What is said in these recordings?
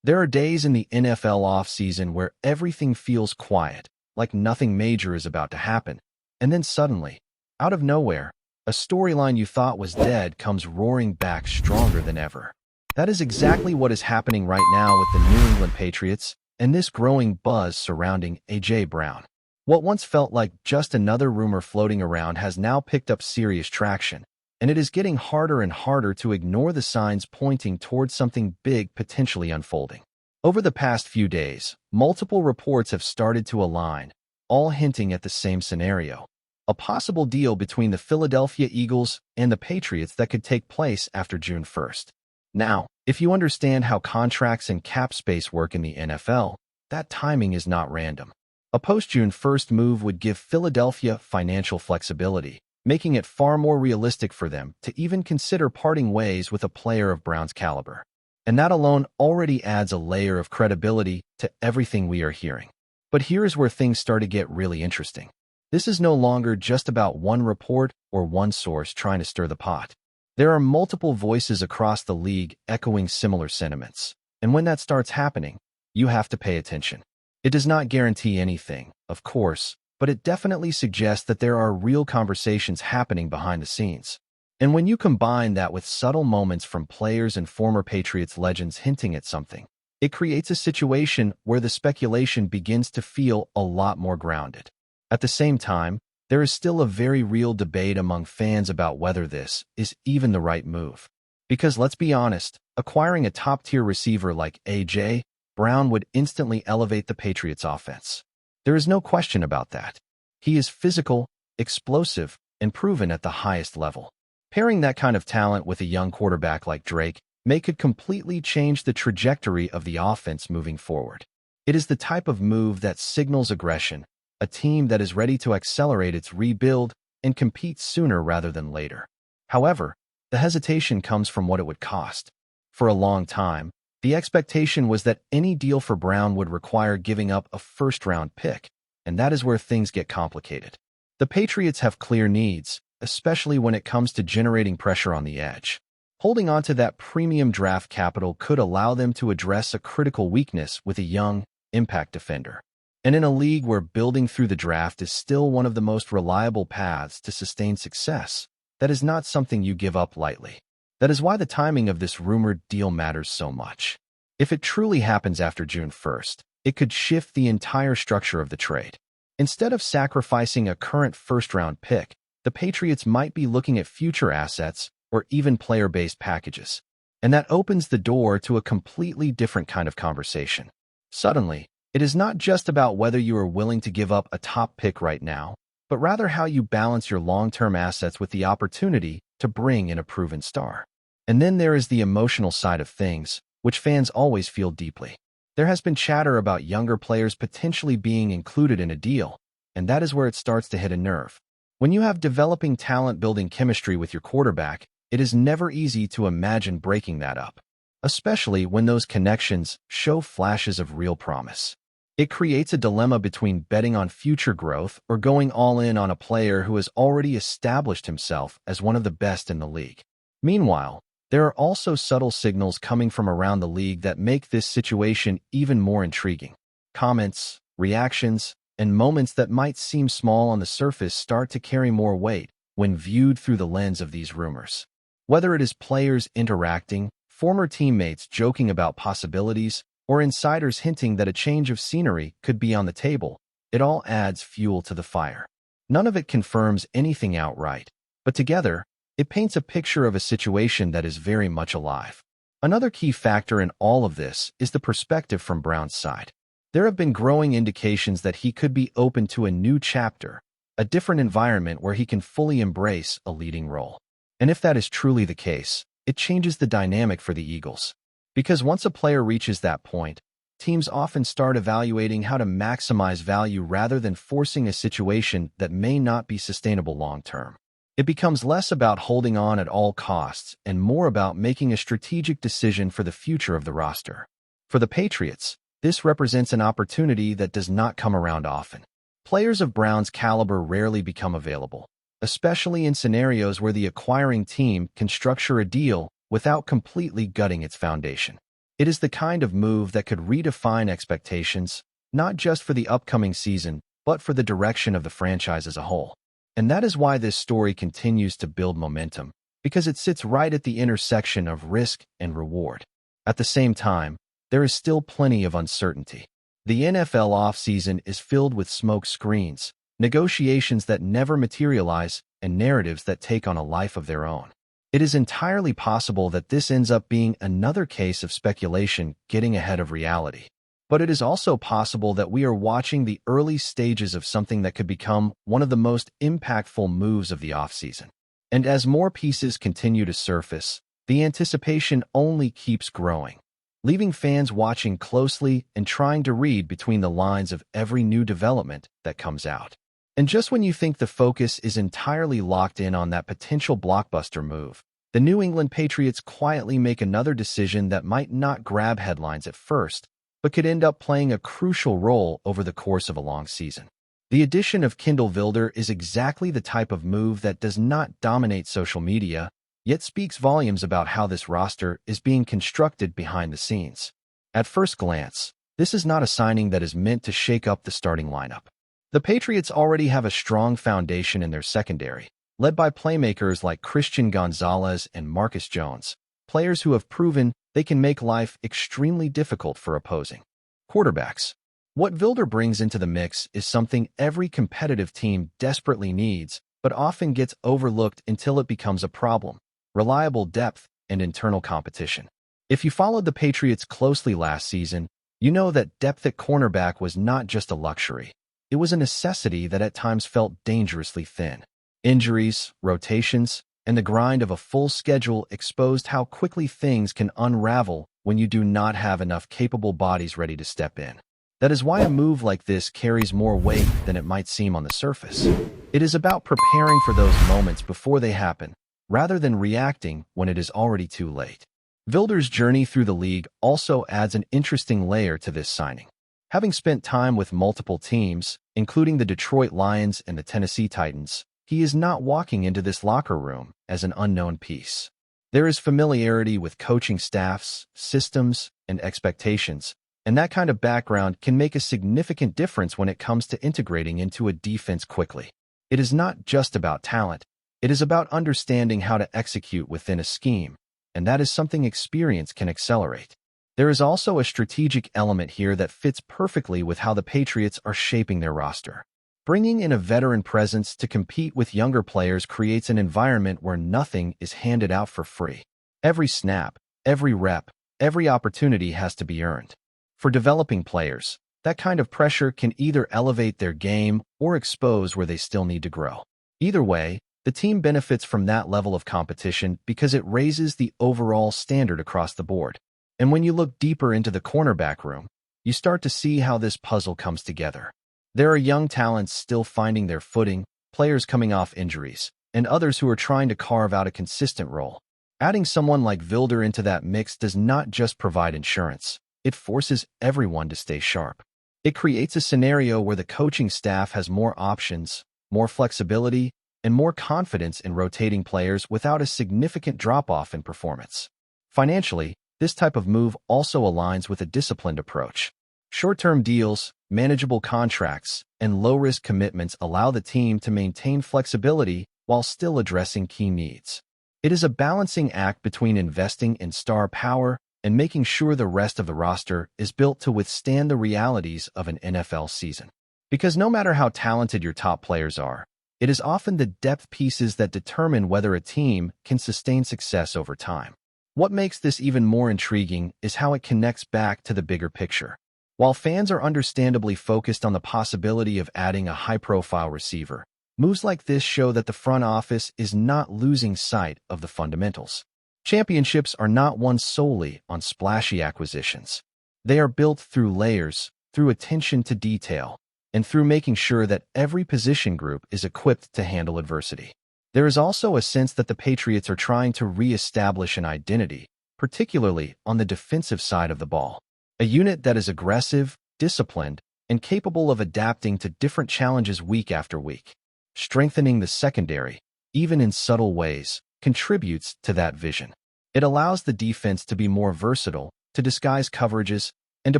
There are days in the NFL offseason where everything feels quiet, like nothing major is about to happen. And then suddenly, out of nowhere, a storyline you thought was dead comes roaring back stronger than ever. That is exactly what is happening right now with the New England Patriots and this growing buzz surrounding A.J. Brown. What once felt like just another rumor floating around has now picked up serious traction, and it is getting harder and harder to ignore the signs pointing towards something big potentially unfolding. Over the past few days, multiple reports have started to align, all hinting at the same scenario: a possible deal between the Philadelphia Eagles and the Patriots that could take place after June 1st. Now, if you understand how contracts and cap space work in the NFL, that timing is not random. A post-June 1st move would give Philadelphia financial flexibility, making it far more realistic for them to even consider parting ways with a player of Brown's caliber. And that alone already adds a layer of credibility to everything we are hearing. But here's where things start to get really interesting. This is no longer just about one report or one source trying to stir the pot. There are multiple voices across the league echoing similar sentiments. And when that starts happening, you have to pay attention. It does not guarantee anything, of course, but it definitely suggests that there are real conversations happening behind the scenes. And when you combine that with subtle moments from players and former Patriots legends hinting at something, it creates a situation where the speculation begins to feel a lot more grounded. At the same time, there is still a very real debate among fans about whether this is even the right move. Because let's be honest, acquiring a top-tier receiver like A.J. Brown would instantly elevate the Patriots' offense. There is no question about that. He is physical, explosive, and proven at the highest level. Pairing that kind of talent with a young quarterback like Drake could completely change the trajectory of the offense moving forward. It is the type of move that signals aggression, a team that is ready to accelerate its rebuild and compete sooner rather than later. However, the hesitation comes from what it would cost. For a long time, the expectation was that any deal for Brown would require giving up a first-round pick, and that is where things get complicated. The Patriots have clear needs, especially when it comes to generating pressure on the edge. Holding on to that premium draft capital could allow them to address a critical weakness with a young, impact defender. And in a league where building through the draft is still one of the most reliable paths to sustained success, that is not something you give up lightly. That is why the timing of this rumored deal matters so much. If it truly happens after June 1st, it could shift the entire structure of the trade. Instead of sacrificing a current first-round pick, the Patriots might be looking at future assets or even player-based packages. And that opens the door to a completely different kind of conversation. Suddenly, it is not just about whether you are willing to give up a top pick right now, but rather how you balance your long-term assets with the opportunity to bring in a proven star. And then there is the emotional side of things, which fans always feel deeply. There has been chatter about younger players potentially being included in a deal, and that is where it starts to hit a nerve. When you have developing talent building chemistry with your quarterback, it is never easy to imagine breaking that up, especially when those connections show flashes of real promise. It creates a dilemma between betting on future growth or going all in on a player who has already established himself as one of the best in the league. Meanwhile, there are also subtle signals coming from around the league that make this situation even more intriguing. Comments, reactions, and moments that might seem small on the surface start to carry more weight when viewed through the lens of these rumors. Whether it is players interacting, former teammates joking about possibilities, or insiders hinting that a change of scenery could be on the table, it all adds fuel to the fire. None of it confirms anything outright, but together, it paints a picture of a situation that is very much alive. Another key factor in all of this is the perspective from Brown's side. There have been growing indications that he could be open to a new chapter, a different environment where he can fully embrace a leading role. And if that is truly the case, it changes the dynamic for the Eagles. Because once a player reaches that point, teams often start evaluating how to maximize value rather than forcing a situation that may not be sustainable long-term. It becomes less about holding on at all costs and more about making a strategic decision for the future of the roster. For the Patriots, this represents an opportunity that does not come around often. Players of Brown's caliber rarely become available, especially in scenarios where the acquiring team can structure a deal without completely gutting its foundation. It is the kind of move that could redefine expectations, not just for the upcoming season, but for the direction of the franchise as a whole. And that is why this story continues to build momentum, because it sits right at the intersection of risk and reward. At the same time, there is still plenty of uncertainty. The NFL offseason is filled with smoke screens, negotiations that never materialize, and narratives that take on a life of their own. It is entirely possible that this ends up being another case of speculation getting ahead of reality. But it is also possible that we are watching the early stages of something that could become one of the most impactful moves of the offseason. And as more pieces continue to surface, the anticipation only keeps growing, leaving fans watching closely and trying to read between the lines of every new development that comes out. And just when you think the focus is entirely locked in on that potential blockbuster move, the New England Patriots quietly make another decision that might not grab headlines at first, but could end up playing a crucial role over the course of a long season. The addition of Kindle Wilder is exactly the type of move that does not dominate social media, yet speaks volumes about how this roster is being constructed behind the scenes. At first glance, this is not a signing that is meant to shake up the starting lineup. The Patriots already have a strong foundation in their secondary, led by playmakers like Christian Gonzalez and Marcus Jones, players who have proven they can make life extremely difficult for opposing quarterbacks. What Wilder brings into the mix is something every competitive team desperately needs, but often gets overlooked until it becomes a problem: reliable depth and internal competition. If you followed the Patriots closely last season, you know that depth at cornerback was not just a luxury. It was a necessity that at times felt dangerously thin. Injuries, rotations, and the grind of a full schedule exposed how quickly things can unravel when you do not have enough capable bodies ready to step in. That is why a move like this carries more weight than it might seem on the surface. It is about preparing for those moments before they happen, rather than reacting when it is already too late. Wilder's journey through the league also adds an interesting layer to this signing. Having spent time with multiple teams, including the Detroit Lions and the Tennessee Titans, he is not walking into this locker room as an unknown piece. There is familiarity with coaching staffs, systems, and expectations, and that kind of background can make a significant difference when it comes to integrating into a defense quickly. It is not just about talent, it is about understanding how to execute within a scheme, and that is something experience can accelerate. There is also a strategic element here that fits perfectly with how the Patriots are shaping their roster. Bringing in a veteran presence to compete with younger players creates an environment where nothing is handed out for free. Every snap, every rep, every opportunity has to be earned. For developing players, that kind of pressure can either elevate their game or expose where they still need to grow. Either way, the team benefits from that level of competition because it raises the overall standard across the board. And when you look deeper into the cornerback room, you start to see how this puzzle comes together. There are young talents still finding their footing, players coming off injuries, and others who are trying to carve out a consistent role. Adding someone like Wilder into that mix does not just provide insurance, it forces everyone to stay sharp. It creates a scenario where the coaching staff has more options, more flexibility, and more confidence in rotating players without a significant drop-off in performance. Financially, this type of move also aligns with a disciplined approach. Short-term deals, manageable contracts, and low-risk commitments allow the team to maintain flexibility while still addressing key needs. It is a balancing act between investing in star power and making sure the rest of the roster is built to withstand the realities of an NFL season. Because no matter how talented your top players are, it is often the depth pieces that determine whether a team can sustain success over time. What makes this even more intriguing is how it connects back to the bigger picture. While fans are understandably focused on the possibility of adding a high-profile receiver, moves like this show that the front office is not losing sight of the fundamentals. Championships are not won solely on splashy acquisitions. They are built through layers, through attention to detail, and through making sure that every position group is equipped to handle adversity. There is also a sense that the Patriots are trying to re-establish an identity, particularly on the defensive side of the ball. A unit that is aggressive, disciplined, and capable of adapting to different challenges week after week. Strengthening the secondary, even in subtle ways, contributes to that vision. It allows the defense to be more versatile, to disguise coverages, and to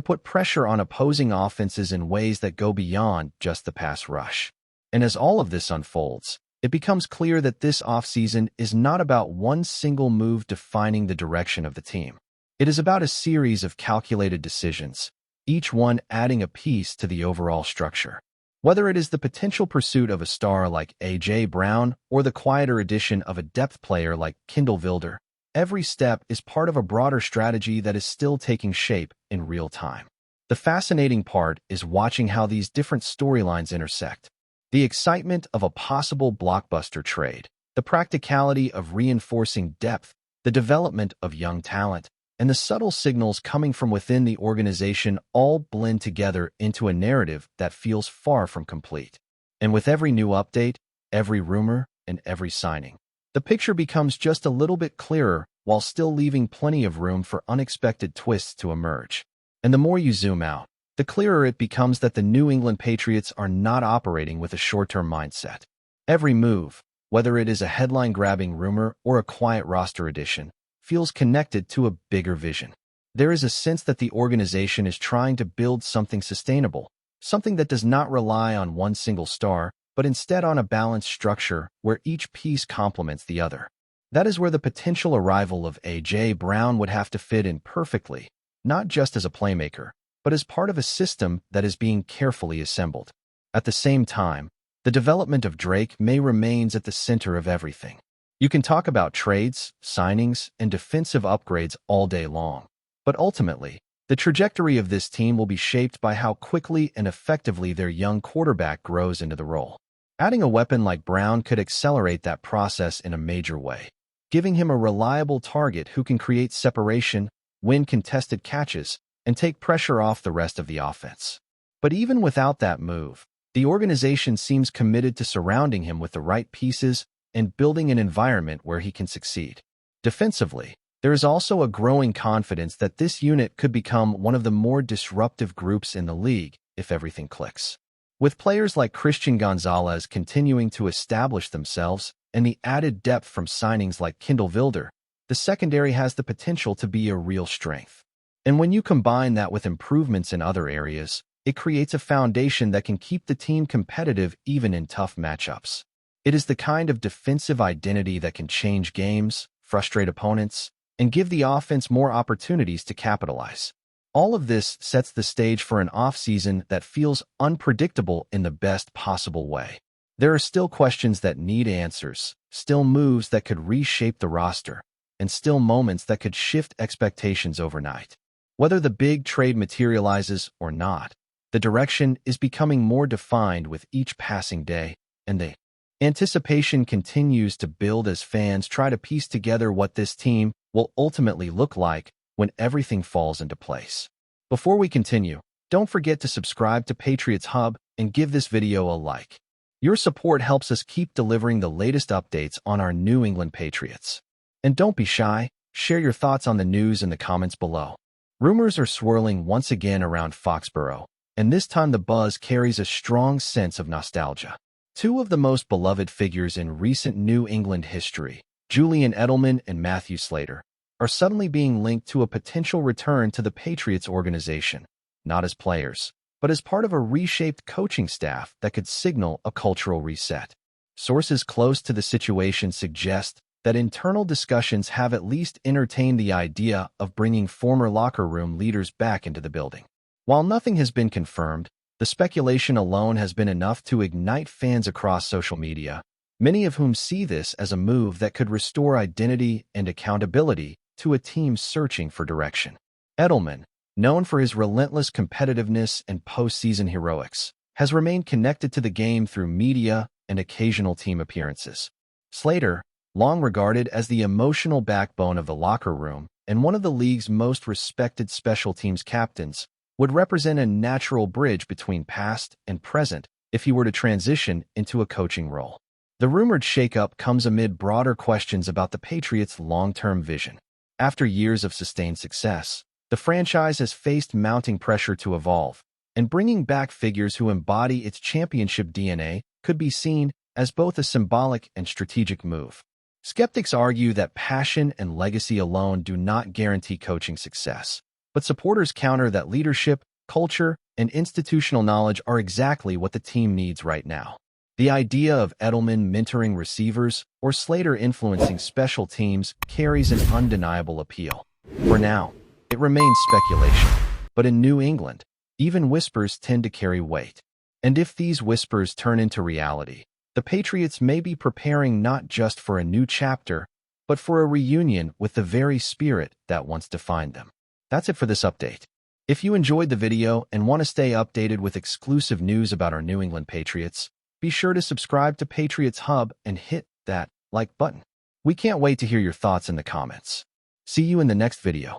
put pressure on opposing offenses in ways that go beyond just the pass rush. And as all of this unfolds, it becomes clear that this offseason is not about one single move defining the direction of the team. It is about a series of calculated decisions, each one adding a piece to the overall structure. Whether it is the potential pursuit of a star like A.J. Brown or the quieter addition of a depth player like Kindle Wilder, every step is part of a broader strategy that is still taking shape in real time. The fascinating part is watching how these different storylines intersect. The excitement of a possible blockbuster trade, the practicality of reinforcing depth, the development of young talent, and the subtle signals coming from within the organization all blend together into a narrative that feels far from complete. And with every new update, every rumor, and every signing, the picture becomes just a little bit clearer while still leaving plenty of room for unexpected twists to emerge. And the more you zoom out, the clearer it becomes that the New England Patriots are not operating with a short-term mindset. Every move, whether it is a headline-grabbing rumor or a quiet roster addition, feels connected to a bigger vision. There is a sense that the organization is trying to build something sustainable, something that does not rely on one single star, but instead on a balanced structure where each piece complements the other. That is where the potential arrival of A.J. Brown would have to fit in perfectly, not just as a playmaker, but as part of a system that is being carefully assembled. At the same time, the development of Drake may remains at the center of everything. You can talk about trades, signings, and defensive upgrades all day long, but ultimately, the trajectory of this team will be shaped by how quickly and effectively their young quarterback grows into the role. Adding a weapon like Brown could accelerate that process in a major way, giving him a reliable target who can create separation, win contested catches, and take pressure off the rest of the offense. But even without that move, the organization seems committed to surrounding him with the right pieces and building an environment where he can succeed. Defensively, there is also a growing confidence that this unit could become one of the more disruptive groups in the league if everything clicks. With players like Christian Gonzalez continuing to establish themselves and the added depth from signings like Kindle Wilder, the secondary has the potential to be a real strength. And when you combine that with improvements in other areas, it creates a foundation that can keep the team competitive even in tough matchups. It is the kind of defensive identity that can change games, frustrate opponents, and give the offense more opportunities to capitalize. All of this sets the stage for an offseason that feels unpredictable in the best possible way. There are still questions that need answers, still moves that could reshape the roster, and still moments that could shift expectations overnight. Whether the big trade materializes or not, the direction is becoming more defined with each passing day, and the anticipation continues to build as fans try to piece together what this team will ultimately look like when everything falls into place. Before we continue, don't forget to subscribe to Patriots Hub and give this video a like. Your support helps us keep delivering the latest updates on our New England Patriots. And don't be shy, share your thoughts on the news in the comments below. Rumors are swirling once again around Foxborough, and this time the buzz carries a strong sense of nostalgia. Two of the most beloved figures in recent New England history, Julian Edelman and Matthew Slater, are suddenly being linked to a potential return to the Patriots organization, not as players, but as part of a reshaped coaching staff that could signal a cultural reset. Sources close to the situation suggest that internal discussions have at least entertained the idea of bringing former locker room leaders back into the building. While nothing has been confirmed, the speculation alone has been enough to ignite fans across social media, many of whom see this as a move that could restore identity and accountability to a team searching for direction. Edelman, known for his relentless competitiveness and postseason heroics, has remained connected to the game through media and occasional team appearances. Slater, long regarded as the emotional backbone of the locker room and one of the league's most respected special teams captains, would represent a natural bridge between past and present if he were to transition into a coaching role. The rumored shakeup comes amid broader questions about the Patriots' long-term vision. After years of sustained success, the franchise has faced mounting pressure to evolve, and bringing back figures who embody its championship DNA could be seen as both a symbolic and strategic move. Skeptics argue that passion and legacy alone do not guarantee coaching success. But supporters counter that leadership, culture, and institutional knowledge are exactly what the team needs right now. The idea of Edelman mentoring receivers or Slater influencing special teams carries an undeniable appeal. For now, it remains speculation, but in New England, even whispers tend to carry weight. And if these whispers turn into reality, the Patriots may be preparing not just for a new chapter, but for a reunion with the very spirit that once defined them. That's it for this update. If you enjoyed the video and want to stay updated with exclusive news about our New England Patriots, be sure to subscribe to Patriots Hub and hit that like button. We can't wait to hear your thoughts in the comments. See you in the next video.